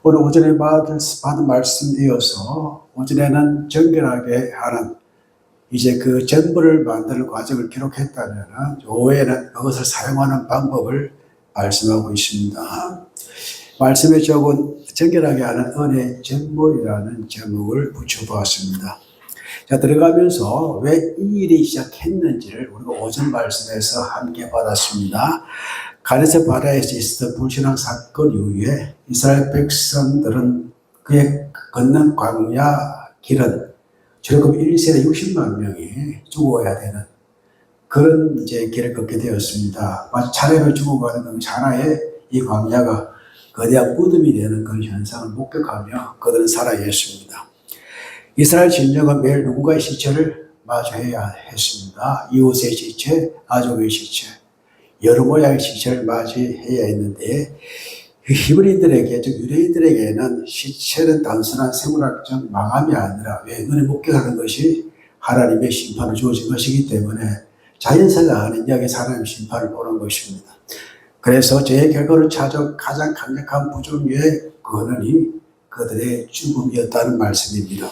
오늘 오전에 받은 말씀 이어서 오전에는 정결하게 하는 이제 그 전부를 만드는 과정을 기록했다면 오후에는 그것을 사용하는 방법을 말씀하고 있습니다. 말씀에 적은 정결하게 하는 은혜의 전부이라는 제목을 붙여보았습니다. 자, 들어가면서 왜 이 일이 시작했는지를 우리가 오전 말씀에서 함께 받았습니다. 가데스 바라에서 있었던 불신앙 사건 이후에 이스라엘 백성들은 그의 걷는 광야 길은 저렇게 1세대 60만 명이 죽어야 되는 그런 이제 길을 걷게 되었습니다. 마치 차례로 죽어가는 그 하나의 이 광야가 거대한 무덤이 되는 그런 현상을 목격하며 그들은 살아야 했습니다. 이스라엘 진정은 매일 누군가의 시체를 마주해야 했습니다. 이웃의 시체, 가족의 시체, 여러 모양의 시체를 맞이해야 했는데 히브리인들에게, 즉 유대인들에게는 시체는 단순한 생물학적 망함이 아니라 왜 눈에 목격하는 것이 하나님의 심판을 주어진 것이기 때문에 자연사가 아닌 여기서 하나님의 심판을 보는 것입니다. 그래서 죄의 결과를 찾아 가장 강력한 부정의 근원이 그들의 죽음이었다는 말씀입니다.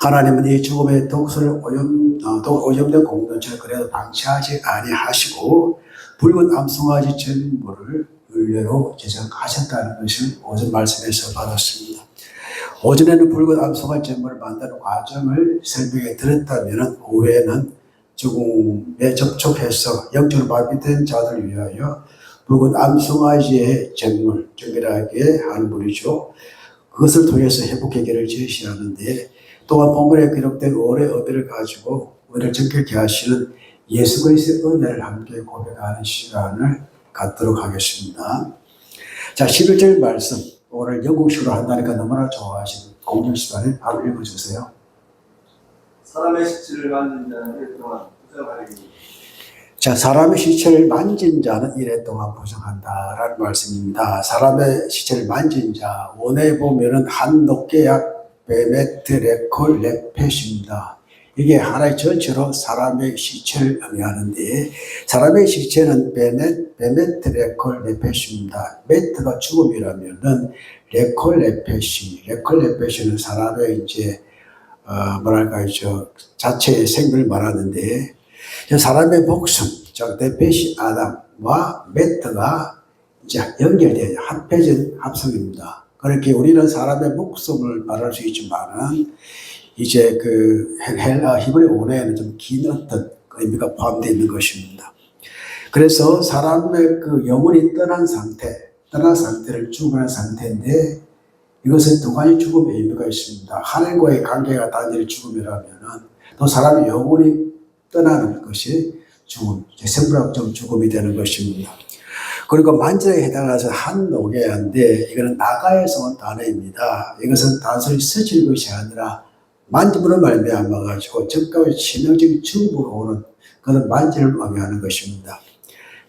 하나님은 이 죽음의 독소를 오염된 공동체를 그래도 방치하지 아니하시고 붉은 암송아지 전부를 윤례로 제작하셨다는 것을 오전 말씀에서 받았습니다. 오전에는 붉은 암송아지 전부를 만드는 과정을 설명해 드렸다면 오후에는 죽음에 접촉해서 영적으로 마비된 자들을 위하여 붉은 암송아지의 전물, 정결하게 하는 분이죠. 그것을 통해서 회복의 길을 제시하는데 또한 본문에 기록된 오래 의미를 가지고 우리를 정결케 하시는 예수 그리스도의 은혜를 함께 고백하는 시간을 갖도록 하겠습니다. 자, 11절 말씀 오늘 영국식으로 한다니까 너무나 좋아하시는 공연 시간에 바로 읽어주세요. 사람의 시체를 만진 자는 이래 동안 부정하리니. 자, 사람의 시체를 만진 자는 이래 동안 부정한다라는 말씀입니다. 사람의 시체를 만진 자, 원에 보면은 한독계약 베메트 레콜 레펫입니다. 이게 하나의 전체로 사람의 시체를 의미하는데 사람의 시체는 베메트 레콜 레펫입니다. 메트가 죽음이라면은 레콜 레펫은 사람의 이제 자체의 생명을 말하는데 사람의 목숨, 즉 레펫이 아담과 메트가 이제 연결되어 합해진 합성입니다. 그렇게 우리는 사람의 목숨을 말할 수 있지만은 이제 그 히브리 원어에는 좀 긴 어떤 의미가 포함되어 있는 것입니다. 그래서 사람의 그 영혼이 떠난 상태를 죽은 상태인데 이것은 두 가지 죽음의 의미가 있습니다. 하늘과의 관계가 단지 죽음이라면은 또 사람의 영혼이 떠나는 것이 죽음, 생물학적 죽음이 되는 것입니다. 그리고 만지에 해당해서 한노계인데 이거는 나가에서 온 단어입니다. 이것은 단순히 스칠 것이 아니라 만짐으로 말미암아가지고 적가의 치명적인 증부로 오는 그런 만지를 의미하는 것입니다.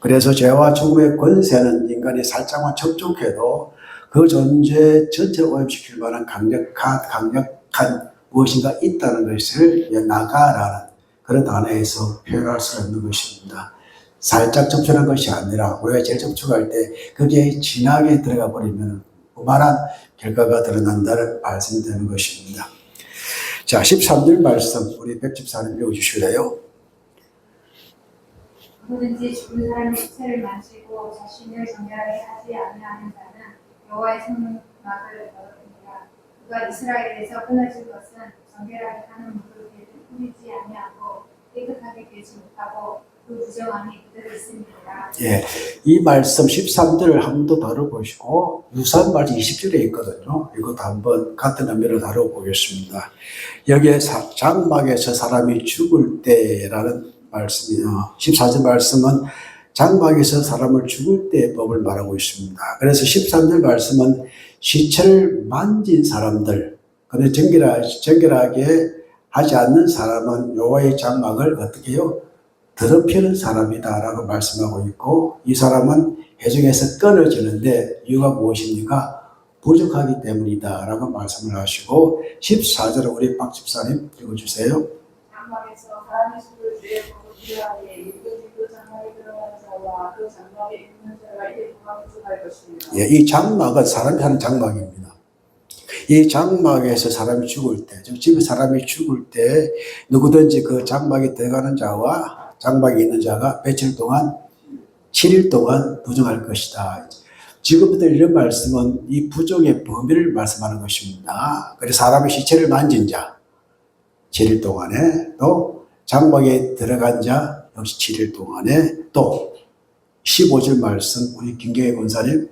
그래서 죄와 죽음의 권세는 인간이 살짝만 접촉해도 그 존재 전체를 오염시킬 만한 강력한 무엇인가 있다는 것을 나가라는 그런 단어에서 표현할 수 있는 것입니다. 살짝 접촉한 것이 아니라 우리가 제일 접촉할 때 거기에 진하게 들어가 버리면 그만한 결과가 드러난다는 말씀이 되는 것입니다. 자, 13절 말씀 우리 백집사님 읽어주실래요? 누구든지 죽은 사람의 시체를 만지고 자신을 정결하게 하지 아니하는 자는 여호와의 성막을 더럽히니라. 그가 이스라엘에서 끊어진 것은 정결하게 하는 물로 뿌리지 아니하고 깨끗하게 되지 못하고 그 부정함이 그대로 있습니다. 예, 이 말씀 13절을 한 번 더 다뤄보시고 유사한 말씀 20절에 있거든요. 이것도 한번 같은 의미로 다뤄보겠습니다. 여기에 장막에서 사람이 죽을 때라는 말씀이요. 14절 말씀은 장막에서 사람을 죽을 때의 법을 말하고 있습니다. 그래서 13절 말씀은 시체를 만진 사람들, 그런데 정결하게 하지 않는 사람은 여호와의 장막을 어떻게 해요? 더럽히는 사람이다라고 말씀하고 있고 이 사람은 회중에서 끊어지는데 이유가 무엇입니까? 부족하기 때문이다라고 말씀을 하시고 14절을 우리 박 집사님 읽어주세요. 장막에서 사람의 수를 죄에 거두려하되 일거지도 장막에 들어가는 자와 그 장막에 있는 자가 이에 동안 부족할 것입니다. 예, 이 장막은 사람이 하는 장막입니다. 이 장막에서 사람이 죽을 때, 즉 집에 사람이 죽을 때 누구든지 그 장막에 들어가는 자와 장막에 있는 자가 며칠 동안 7일 동안 부정할 것이다. 지금부터 이런 말씀은 이 부정의 범위를 말씀하는 것입니다. 그래서 사람의 시체를 만진 자 7일 동안에, 또 장막에 들어간 자 역시 7일 동안에, 또 15절 말씀 우리 김경애 권사님,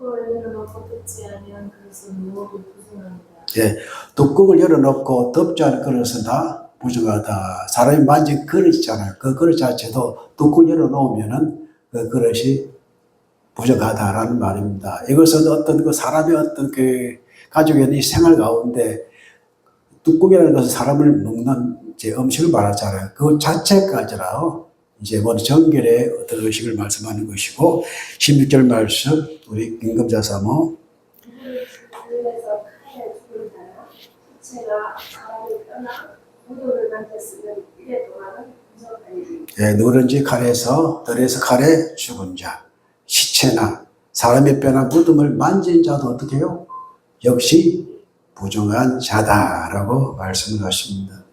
열어놓고 덮지 아니한 그릇은 모두 부정합니다. 예, 뚜껑을 열어놓고 덮지 않은 그릇은 다 부정하다. 사람이 만진 그릇 있잖아요. 그 그릇 자체도 뚜껑 열어놓으면은 그 그릇이 부정하다라는 말입니다. 이것은 어떤 그 사람의 어떤 그 가지고 있는 이 생활 가운데 뚜껑이라는 것은 사람을 먹는 이제 음식을 말하잖아요. 그 자체까지라 이제 뭐 정결의 어떤 의식을 말씀하는 것이고, 16절 말씀 우리 임금자 사모, 그래서 칼에 죽은 자나 시체가 사람을 떠나 무도를 만졌으면 이래 동안은 부정하리니. 예, 누구든지 칼에서 들에서 칼에 죽은 자, 시체나 사람의 뼈나 무덤을 만진 자도 어떻게 해요? 역시 부정한 자다라고 말씀을 하십니다.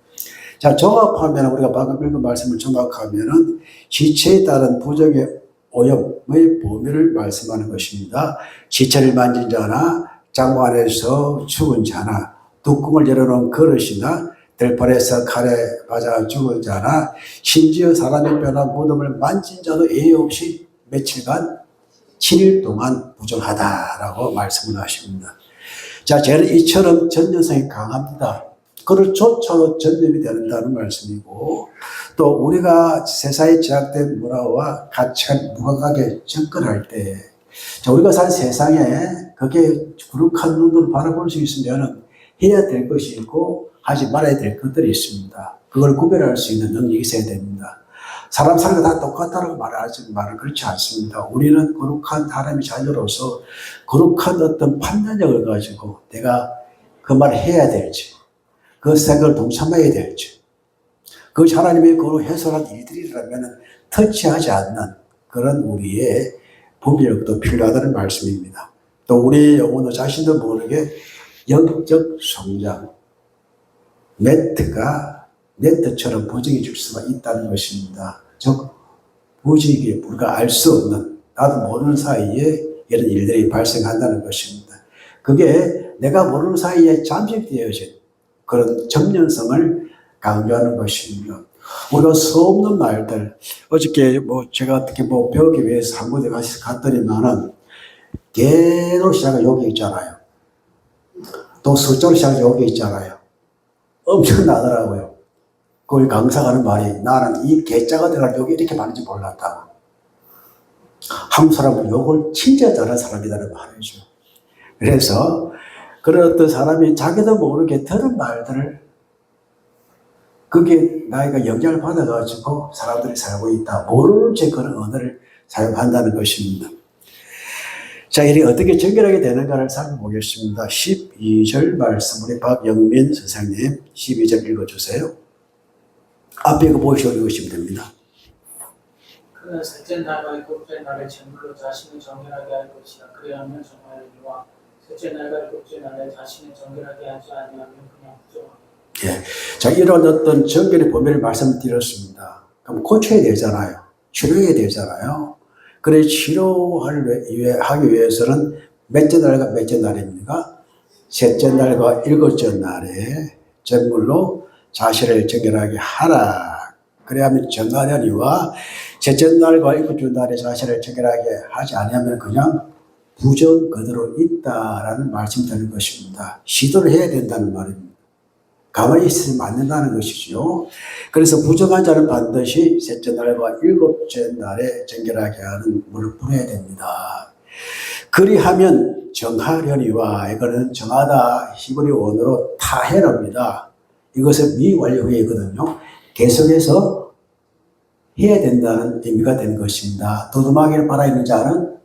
자, 종합하면, 우리가 방금 읽은 말씀을 종합하면은 시체에 따른 부정의 오염의 범위를 말씀하는 것입니다. 시체를 만진 자나 장막 안에서 죽은 자나 뚜껑을 열어놓은 그릇이나 들판에서 칼에 맞아 죽은 자나 심지어 사람의 뼈나 무덤을 만진 자도 예의 없이 며칠간 7일 동안 부정하다라고 말씀을 하십니다. 자, 쟤는 이처럼 전념성이 강합니다. 그를 쫓아도 전념이 된다는 말씀이고, 또 우리가 세상에 제약된 문화와 가치관 무감하게 접근할 때, 자, 우리가 산 세상에 그게 거룩한 눈으로 바라볼 수 있으면 해야 될 것이 있고 하지 말아야 될 것들이 있습니다. 그걸 구별할 수 있는 능력이 있어야 됩니다. 사람 사는 거 다 똑같다고 말은 그렇지 않습니다. 우리는 거룩한 사람의 자녀로서 거룩한 어떤 판단력을 가지고 내가 그 말을 해야 될지, 그 생각을 동참해야 될지, 그 하나님의 거룩 해설한 일들이라면 터치하지 않는 그런 우리의 분별력도 필요하다는 말씀입니다. 또 우리 영혼도 자신도 모르게 영적 성장, 네트처럼 부정해질 수가 있다는 것입니다. 즉, 부정이 우리가 알 수 없는, 나도 모르는 사이에 이런 일들이 발생한다는 것입니다. 그게 내가 모르는 사이에 잠식되어진 그런 정연성을 강조하는 것입니다. 우리가 수없는 말들, 어저께 제가 어떻게 배우기 위해서 한 군데 갔더니만은, 개로 시작한 욕이 있잖아요. 또 숫자로 시작한 욕이 있잖아요. 엄청나더라고요. 거기 강사가 하는 말이, 나는 이 개자가 들어갈 욕이 이렇게 많은지 몰랐다고. 한국 사람은 욕을 진짜 잘하는 사람이라는 말이죠. 그래서 그런 어떤 사람이 자기도 모르게 들은 말들을, 그게 나이가 영향을 받아가지고 사람들이 살고 있다. 모르는 채 그런 언어를 사용한다는 것입니다. 자, 이게 어떻게 정결하게 되는가를 살펴보겠습니다. 12절 말씀, 우리 박영민 선생님 12절 읽어주세요. 앞에 그 보시고 읽으시면 됩니다. 그는 셋째 날과 일곱째 날에 제물로 자신을 정결하게 할 것이라. 그래야면 정하리니와 셋째 날과 일곱째 날에 자신을 정결하게 하지 아니하면 그냥 부정하리라. 예. 자, 이런 어떤 정결의 범위를 말씀드렸습니다. 그럼 고쳐야 되잖아요. 치료해야 되잖아요. 그래, 치료하기 위해서는 몇째 날과 몇째 날입니까? 셋째 날과 일곱째 날에 제물로 자신을 정결하게 하라. 그래야면 정하려니와 셋째 날과 일곱째 날에 자신을 정결하게 하지 않으면 그냥 부정 그대로 있다라는 말씀이 되는 것입니다. 시도를 해야 된다는 말입니다. 가만히 있으면 안 된다는 것이죠. 그래서 부정한 자는 반드시 셋째 날과 일곱째 날에 정결하게 하는 물을 뿌려야 됩니다. 그리하면 정하려니와, 이거는 정하다 히브리 원어로 타헤랍니다. 이것은 미완료형이거든요. 계속해서 해야 된다는 의미가 되는 것입니다. 두루마기를 팔아있는 자는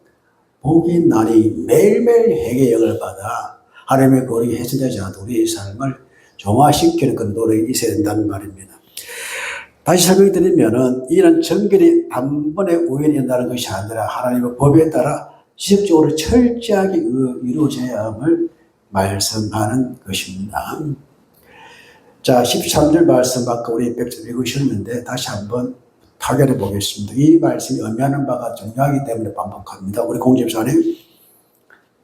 복이 나니 매일매일 회개의 영을 받아 하나님의 거룩이 훼손되지 않도록 우리의 삶을 정화시키는 그런 노력이 있어야 된다는 말입니다. 다시 설명드리면은, 이는 정결이 단번에 우연히 된다는 것이 아니라 하나님의 법에 따라 지속적으로 철저하게 이루어져야 함을 말씀하는 것입니다. 자, 13절 말씀 아까 우리 백점 읽으셨는데 다시 한번 타결해 보겠습니다. 이 말씀이 의미하는 바가 중요하기 때문에 반복합니다. 우리 공집사님.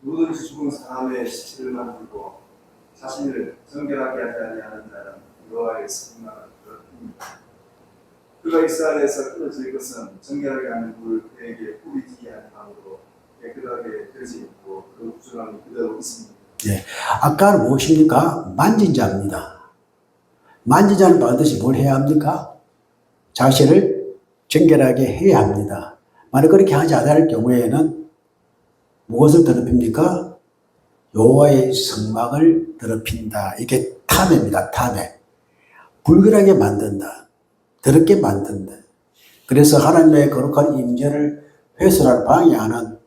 누구든지 죽은 사람의 시체를 만들고 자신을 정결하게 하지 아니하는 자는 여호와의 성막을 더럽힙니다. 그가 이스라엘에서 끊어질 것은 정결하게 하는 물을 그에게 뿌리지 아니함으로 깨끗하게 되지 않고 그 부정함이 그대로 있습니다. 아까는 무엇입니까? 만진 자입니다. 만진 자는 반드시 뭘 해야 합니까? 자신을 정결하게 해야 합니다. 만약 그렇게 하지 않을 경우에는 무엇을 더럽힙니까? 여호와의 성막을 더럽힌다. 이게 탐해입니다. 탐해. 불결하게 만든다. 더럽게 만든다. 그래서 하나님의 거룩한 임재를 훼손하는 방해하는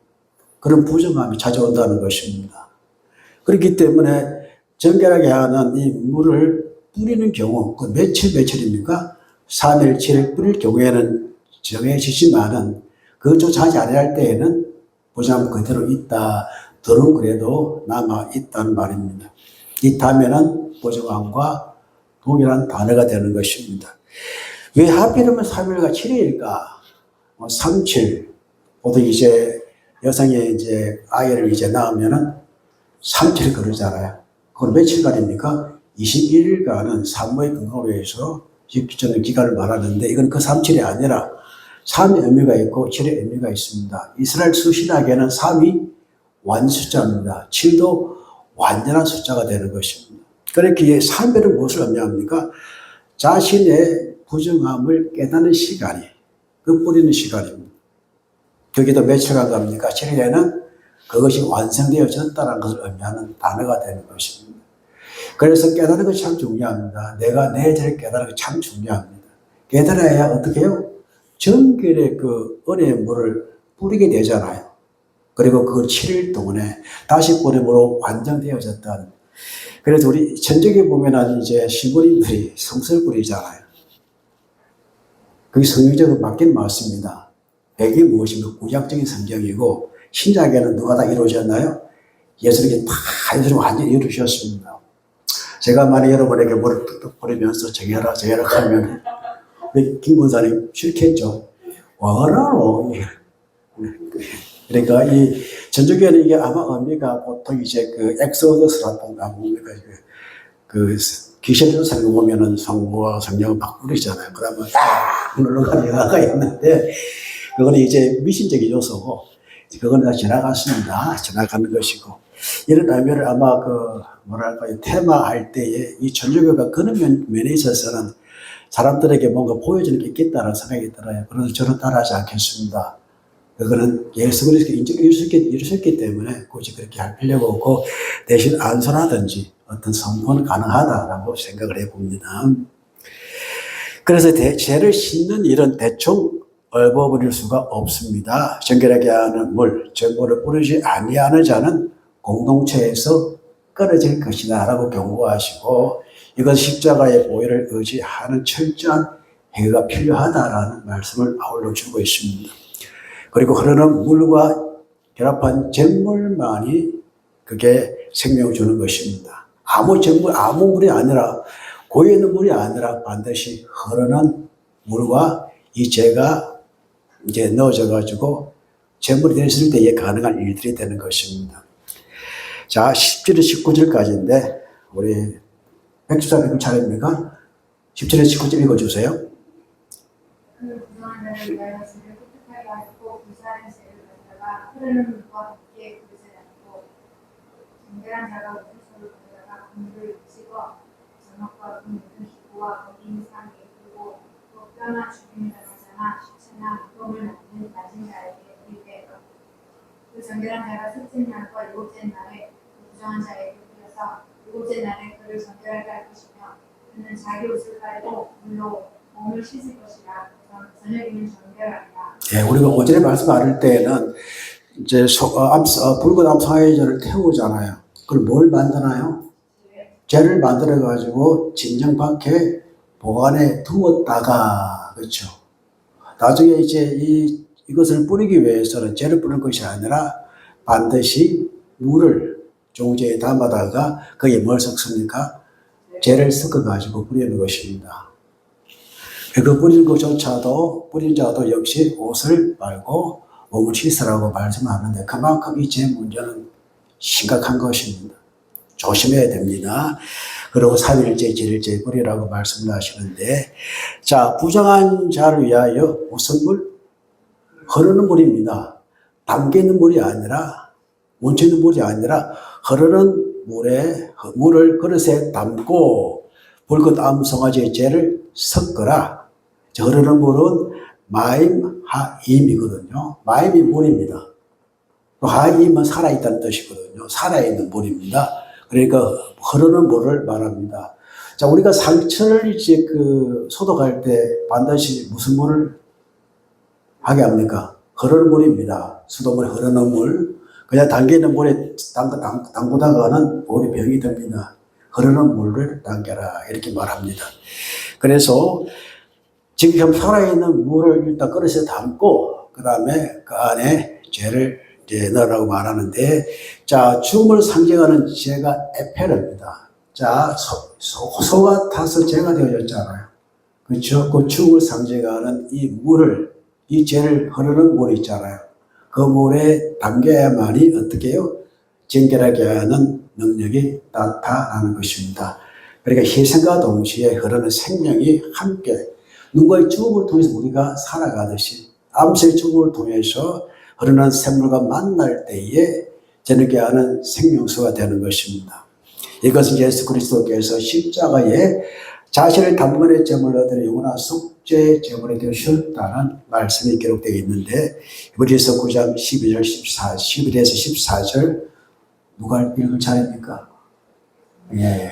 그런 부정함이 찾아온다는 것입니다. 그렇기 때문에 정결하게 하는 이 물을 뿌리는 경우, 그 며칠입니까? 3일, 7일 뿌릴 경우에는 정해지지만은 그것조차 하지 않을 때에는 부정함 그대로 있다. 들은 그래도 남아 있다는 말입니다. 이 다음에는 부정함과 동일한 단어가 되는 것입니다. 왜 하필이면 3일과 7일일까? 3, 7. 보통 이제 여성이 이제 아이를 이제 낳으면은 3, 7일 그러잖아요. 그건 며칠간입니까? 21일간은 산모의 건강을 위해서 지키는 기간을 말하는데 이건 그 3, 7이 아니라 3의 의미가 있고 7의 의미가 있습니다. 이스라엘 수신학에는 3이 완숫자입니다. 7도 완전한 숫자가 되는 것입니다. 그렇기에 3일은 무엇을 의미합니까? 자신의 부정함을 깨닫는 시간이, 그 뿌리는 시간입니다. 거기도 며칠간 갑니까? 7일에는 그것이 완성되어졌다는 것을 의미하는 단어가 되는 것입니다. 그래서 깨닫는 것이 참 중요합니다. 내가 내 죄를 깨닫는 것이 참 중요합니다. 깨달아야 어떻게 해요? 정결의 그 은혜의 물을 뿌리게 되잖아요. 그리고 그 7일 동안에 다시 뿌림으로 완성되어졌다는. 그래서 우리 전적에 보면은 이제 시부님들이 성설 뿌리잖아요. 그게 성경적으로 맞긴 맞습니다. 백이 무엇입니까? 구약적인 성경이고 신약에는 누가 다 이루어졌나요? 예수님이 다 완전히 이루셨습니다. 제가 만약 여러분에게 물을 뚝뚝 뿌리면서 정해라 하면 김 권사님 싫겠죠. 와라로. 그러니까 이 전적에는 이게 아마 의미가 보통 이제 그 엑소더스라든가 뭡니까 그 귀신들 성경 보면은 성부와 성령을 막 부르잖아요. 그러면 딱 눌러가는 영화가 있는데 그거는 이제 미신적인 요소고 그건 다 지나갔습니다. 지나가는 것이고 이런 의미를 아마 그 뭐랄까요 테마할 때에 이 전주교가 그런 면에 있어서는 사람들에게 뭔가 보여주는 게 있겠다는 생각이 들어요. 그래서 저는 따라하지 않겠습니다. 그거는 예수 그리스도가 이루셨기 때문에 굳이 그렇게 할 필요가 없고 대신 안선하든지 어떤 성공은 가능하다라고 생각을 해봅니다. 그래서 죄를 씻는 일은 대충 얼버버릴 수가 없습니다. 정결하게 하는 물, 전부를 뿌리지 아니하는 자는 공동체에서 끊어질 것이다 라고 경고하시고 이건 십자가의 보혈을 의지하는 철저한 회개가 필요하다라는 말씀을 아울러 주고 있습니다. 그리고 흐르는 물과 결합한 잿물만이 그게 생명을 주는 것입니다. 아무 잿물, 아무 물이 아니라 고여 있는 물이 아니라 반드시 흐르는 물과 이 죄가 이제 넣어져 가지고 잿물이 됐을 때에 가능한 일들이 되는 것입니다. 자, 10절에서 19절까지인데 우리 백주사 읽을 차례입니까? 10절에서 19절 읽어주세요. 그 부정한 자를 위하여 죄를 깨끗하게 하고 불사하는 죄를 가져다가 흐르는 물과 함께 그릇에 담고 정결한 자가 우주소를 가져다가 그물을 붙이고 전역과 그 묻은 기구와 거기 있는 사람에게 두고 또 뼈나 죽임을 당하거나 시체나 무덤을 낮은 자에게 드리되 그 정결한 자가 셋째 날과 일곱째 날에 그 부정한 자에게 드려서 일곱째 날에 그를 정결하게 할 것이며 그는 자기 옷을 빨고 물로 몸을 씻을 것이라. 저녁에는 정결하리라. 예, 우리가 오전에 말씀 나눌 때에는 이제 붉은 암사회전을 태우잖아요. 그걸 뭘 만드나요? 죄를 만들어 가지고 진정 밖에 보관해 두었다가 그렇죠. 나중에 이제 이것을 뿌리기 위해서는 죄를 뿌리는 것이 아니라 반드시 물을 종지에 담아다가 거기에 뭘 섞습니까? 재를 섞어가지고 뿌리는 것입니다. 그 뿌리는 것조차도 뿌린 자도 역시 옷을 말고 몸을 씻으라고 말씀하는데 그만큼 이 재 문제는 심각한 것입니다. 조심해야 됩니다. 그리고 3일째, 7일째 뿌리라고 말씀을 하시는데, 자, 부정한 자를 위하여 무슨 물? 흐르는 물입니다. 담겨있는 물이 아니라, 멈춰있는 물이 아니라, 흐르는 물을 그릇에 담고, 붉은 암송아지의 재를 섞어라. 흐르는 물은 마임, 하임이거든요. 마임이 물입니다. 하임은 살아있다는 뜻이거든요. 살아있는 물입니다. 그러니까 흐르는 물을 말합니다. 자, 우리가 상처를 이제 소독할 때 반드시 무슨 물을 하게 합니까? 흐르는 물입니다. 수돗물, 흐르는 물. 그냥 담겨있는 물에 담그다가는 물이 병이 듭니다. 흐르는 물을 담겨라. 이렇게 말합니다. 그래서 지금 살아있는 물을 일단 그릇에 담고, 그 다음에 그 안에 죄를 이제 넣으라고 말하는데, 자, 죽음을 상징하는 죄가 에페르입니다. 자, 소가 타서 죄가 되어졌잖아요. 그렇죠? 그 죽음을 상징하는 이 물을, 이 죄를 흐르는 물이 있잖아요. 그 물에 담겨야만이 어떻게 해요? 정결하게 하는 능력이 나타나는 것입니다. 그러니까 희생과 동시에 흐르는 생명이 함께 누구의 죽음을 통해서 우리가 살아가듯이 암세의 죽음을 통해서 흐르는 샘물과 만날 때에 저녁에 하는 생명수가 되는 것입니다. 이것은 예수 그리스도께서 십자가에 자신을 단번에 제물로 드려 영원한 속죄 제물이 되셨다는 말씀이 기록되어 있는데, 히브리서 9장 12절 11에서 14절 누가 읽을 차례입니까? 예.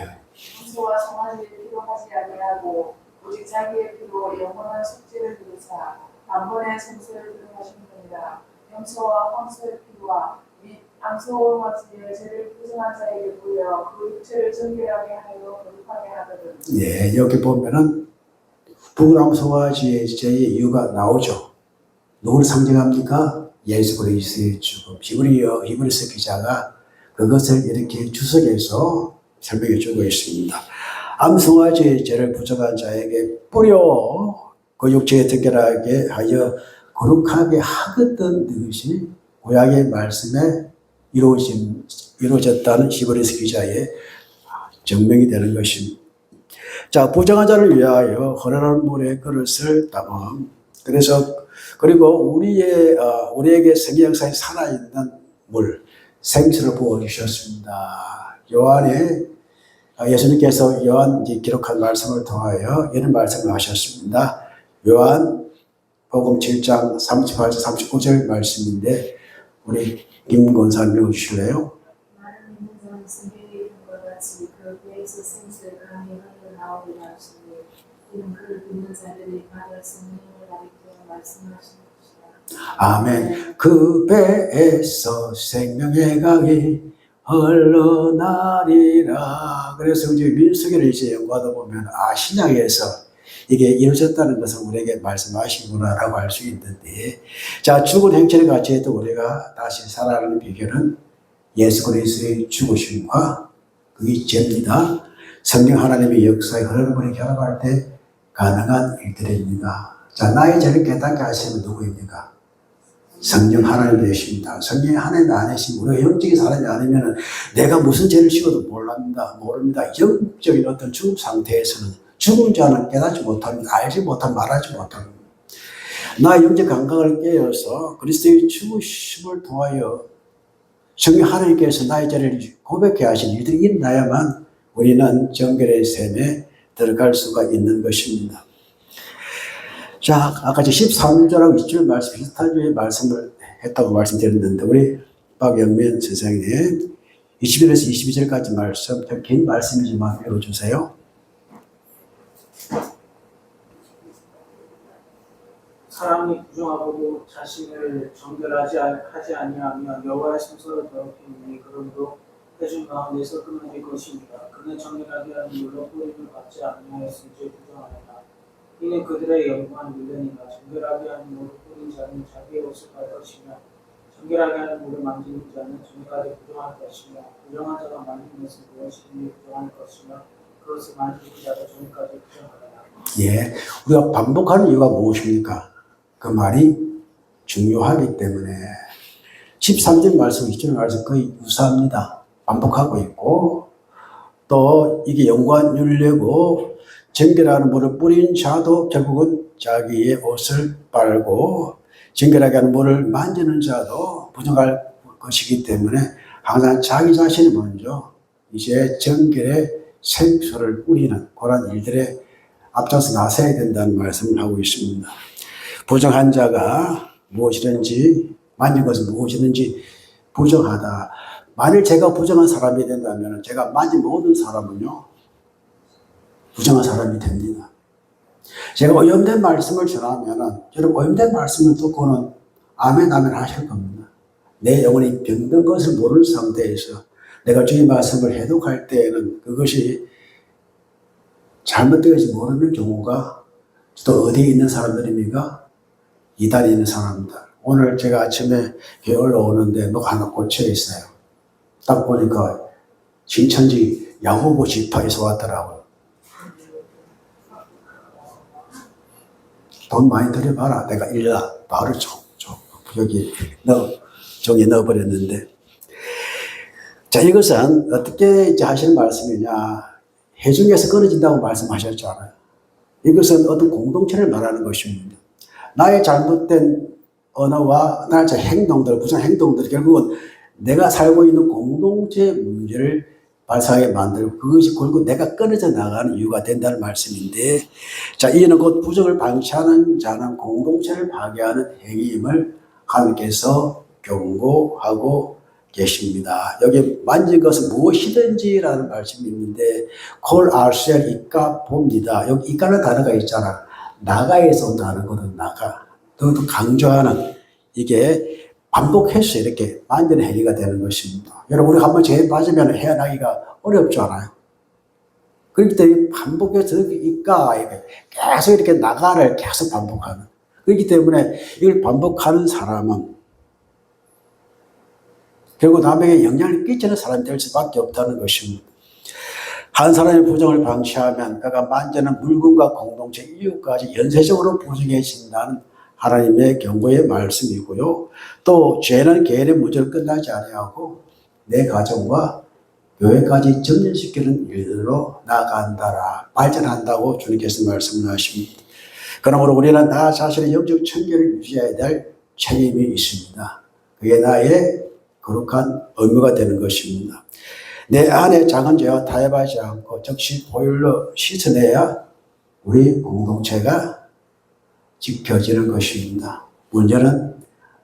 성소와 성화제를 필요하지 아니하고 오직 자기의 피로 영원한 속죄를 이루사 단번에 성소를 들어가십니다. 염소와 황소의 피와 및 암소와지의 죄를 부정한 자에게 보여 그 육체를 정결하게 하여 거룩하게 하거든. 예, 여기 보면은 부람소와지의 죄의 이유가 나오죠. 누구를 상징합니까? 예수 그리스도의 죽음. 히브리서 기자가 그것을 이렇게 주석해서 설명해 주고 있습니다. 암소와지의 죄를 부정한 자에게 뿌려 그 육체에 특별하게 하여 거룩하게 하거든, 이것이 구약의 말씀에 이루어졌다는 히브리서 기자의 증명이 되는 것입니다. 자, 부정한 자를 위하여 흐르는 물의 그릇을 담음. 그리고 우리에게 생명상에 살아있는 물, 생수를 부어주셨습니다. 예수님께서 요한 기록한 말씀을 통하여 이런 말씀을 하셨습니다. 요한 복음 7장 38절 39절 말씀인데 우리 김 권사님 읽어주실래요? 나는 있는 자는 성경에 있는 것 같이 그 배에서 생수의 강이 흘러나오리라 하시니 이는 그를 믿는 자들이 받을 생명을 가리켜 말씀하시는 것이다. 아멘. 그 배에서 생명의 강이 흘러나리라. 그래서 이제 민수기를 이제 연구하다 보면 신약에서 이게 이루어졌다는 것을 우리에게 말씀하시구나라고 할 수 있는데, 자, 죽은 행체를 같이 해도 우리가 다시 살아나는 비결은 예수 그리스도의 죽으심과 그게 죄입니다. 성령 하나님의 역사에 흐르는 물이 결합할 때 가능한 일들입니다. 자, 나의 죄를 깨닫게 하시는 누구입니까? 성령 하나님 되십니다. 성령 하나님 안에신 우리가 영적인 사람이 아니면 내가 무슨 죄를 지어도 모릅니다. 영적인 어떤 죽음 상태에서는 죽은 자는 깨닫지 못합니다. 알지 못합니다. 말하지 못합니다. 나의 영적 감각을 깨어서 그리스도의 죽으심을 통하여 성령 하나님께서 나의 죄를 고백해 하신 일들이 일어나야만 우리는 정결의 셈에 들어갈 수가 있는 것입니다. 자, 아까 13절하고 20절 말씀, 비슷한 주의 말씀을 했다고 말씀드렸는데, 우리 박영민 선생님, 21에서 22절까지 말씀, 긴 말씀이지만 읽어주세요. 사람이 부정하고도 자신을 정결하지 아니하며 여호와의 성소를 더럽히니 그러므로 회중 가운데서 끊어질 것입니다. 그는 정결하게 하는 물로 뿌림을 받지 아니하였을지 부정하였다. 이는 그들의 영광한 미련이다. 정결하게 하는 물로 뿌린 자는 자기의 옷을 갈 것이며 정결하게 하는 물을 만지는 자는 저녁까지 부정할 것이며 부정한 자가 만지는 것은 무엇이니 부정할 것이며 그것을 만지는 자도 저녁까지 부정하리라. 예, 우리가 반복하는 이유가 무엇입니까? 그 말이 중요하기 때문에 13절 말씀, 20절 말씀 거의 유사합니다. 반복하고 있고 또 이게 연관윤례고 정결하는 물을 뿌린 자도 결국은 자기의 옷을 빨고 정결하게 하는 물을 만지는 자도 부정할 것이기 때문에 항상 자기 자신이 먼저 이제 정결의 생수를 뿌리는 그런 일들에 앞서서 나서야 된다는 말씀을 하고 있습니다. 부정한 자가 무엇이든지 만진 것은 무엇이든지 부정하다. 만일 제가 부정한 사람이 된다면 제가 만진 모든 사람은요 부정한 사람이 됩니다. 제가 오염된 말씀을 전하면 여러분 오염된 말씀을 듣고는 아멘 아멘 하실 겁니다. 내 영혼이 병든 것을 모르는 상태에서 내가 주의 말씀을 해독할 때에는 그것이 잘못되어지 모르는 경우가 또 어디에 있는 사람들입니까? 이단에 있는 사람들. 오늘 제가 아침에 교회 올라오는데 누가 하나 꽂혀 있어요. 딱 보니까 신천지 야고보 지파에서 왔더라고요. 돈 많이 들여봐라. 내가 일러 바로 여기 종이에 넣어버렸는데. 자, 이것은 어떻게 이제 하시는 말씀이냐. 해중에서 끊어진다고 말씀하셨잖아요. 이것은 어떤 공동체를 말하는 것입니다. 나의 잘못된 언어와 나의 행동들, 부정 행동들, 결국은 내가 살고 있는 공동체의 문제를 발생하게 만들고 그것이 결국 내가 끊어져 나가는 이유가 된다는 말씀인데, 자, 이는 곧 부정을 방치하는 자는 공동체를 파괴하는 행위임을 하나님께서 경고하고 계십니다. 여기 만진 것은 무엇이든지라는 말씀이 있는데 콜 알셀 이까 봅니다. 여기 이까는 단어가 있잖아. 나가에서 온 단어거든. 나가. 또 강조하는 이게 반복해서 이렇게 만드는 행위가 되는 것입니다. 여러분 우리 한번 죄에 빠지면 헤어나기가 어렵지 않아요? 그렇기 때문에 반복해서 이까 계속 이렇게 나가를 계속 반복하는. 그렇기 때문에 이걸 반복하는 사람은 결국 남에게 영향을 끼치는 사람이 될 수밖에 없다는 것입니다. 한 사람의 부정을 방치하면 그가 만지는 물건과 공동체 이웃까지 연쇄적으로 부정해진다는 하나님의 경고의 말씀이고요. 또 죄는 개인의 문제로 끝나지 아니하고 내 가정과 교회까지 전진시키는 일들로 나아간다라 발전한다고 주님께서 말씀을 하십니다. 그러므로 우리는 나 자신의 영적 청결을 유지해야 될 책임이 있습니다. 그게 나의 거룩한 의무가 되는 것입니다. 내 안에 작은 죄와 타협하지 않고 즉시 보혈로 씻어내야 우리 공동체가 지켜지는 것입니다. 문제는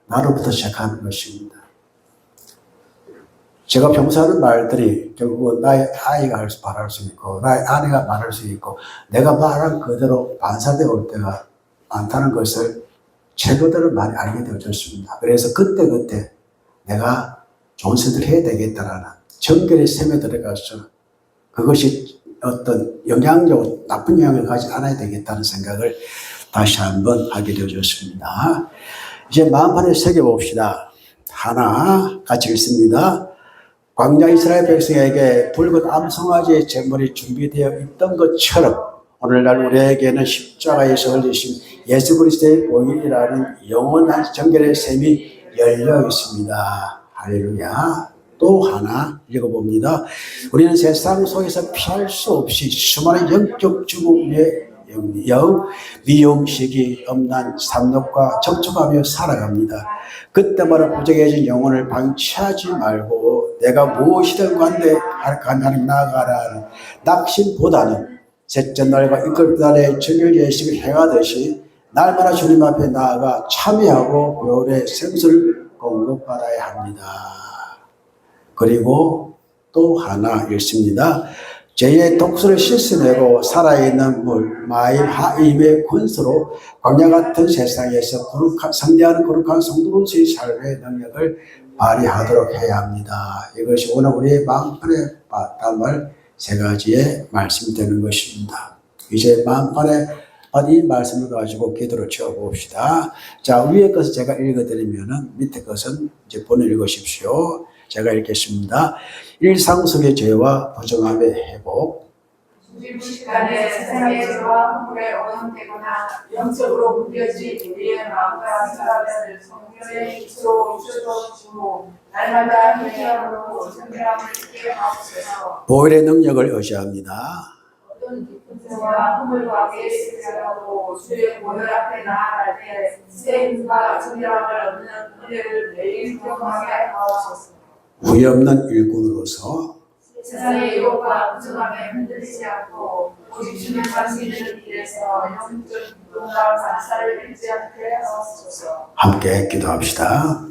나로부터 시작하는 것입니다. 제가 평소 하는 말들이 결국은 나의 아이가 말할 수 있고 나의 아내가 말할 수 있고 내가 말한 그대로 반사되어 올 때가 많다는 것을 최고대로 많이 알게 되어졌습니다. 그래서 그때 내가 좋은 선택을 해야 되겠다라는 정결의 셈에 들어가서 그것이 어떤 영향력, 나쁜 영향을 가지 않아야 되겠다는 생각을 다시 한번 하게 되어졌습니다. 이제 마음판에 새겨봅시다. 하나 같이 읽습니다. 광야 이스라엘 백성에게 붉은 암송아지의 제물이 준비되어 있던 것처럼 오늘날 우리에게는 십자가에서 흘리신 예수 그리스도의 보혈이라는 영원한 정결의 셈이 열려 있습니다. 할렐루야. 또 하나 읽어봅니다. 우리는 세상 속에서 피할 수 없이 수많은 영적 죽음의 미용식이 없는 삶록과 접촉하며 살아갑니다. 그때마다 부정해진 영혼을 방치하지 말고 내가 무엇이든 간에 하나님 나아가라는 낙심보다는 셋째 날과 이끌달의 정결 예식을 행하듯이 날마다 주님 앞에 나아가 참여하고 보혈의 생수를 공급받아야 합니다. 그리고 또 하나 읽습니다. 죄의 독수를 씻어내고 살아있는 물, 마임, 하임의 권수로 광야 같은 세상에서 상대하는 거룩한 성도로서의 삶의 능력을 발휘하도록 해야 합니다. 이것이 오늘 우리의 마음판에 담을 세 가지의 말씀이 되는 것입니다. 이제 마음판에 이 말씀을 가지고 기도를 채워봅시다. 자, 위에 것을 제가 읽어드리면은 밑에 것은 이제 본을 읽으십시오. 제가 읽겠습니다. 일상 속의 죄와 부정함의 회복, 중심간에 세상의 죄와 허물에 오염되거나 영적으로 무뎌진 우리의 마음과 사랑을 성령의 기초로 주시고 날마다 회개함으로 성결함을 있게 하옵소서. 보혈의 능력을 의지합니다. 어떤 깊은 죄와 허물과 계획을하고 주의 보혈 앞에 나아갈 때 세임과 정결함을 얻는 은혜를 매일 경험하게 하옵소서. 후회 없는 일꾼으로서 세상의 유혹과 부정함에 흔들리지 않고 오직 주님 당신을 위해서 영적 기쁨과 감사를 잃지 않게 하옵소서. 함께 기도합시다.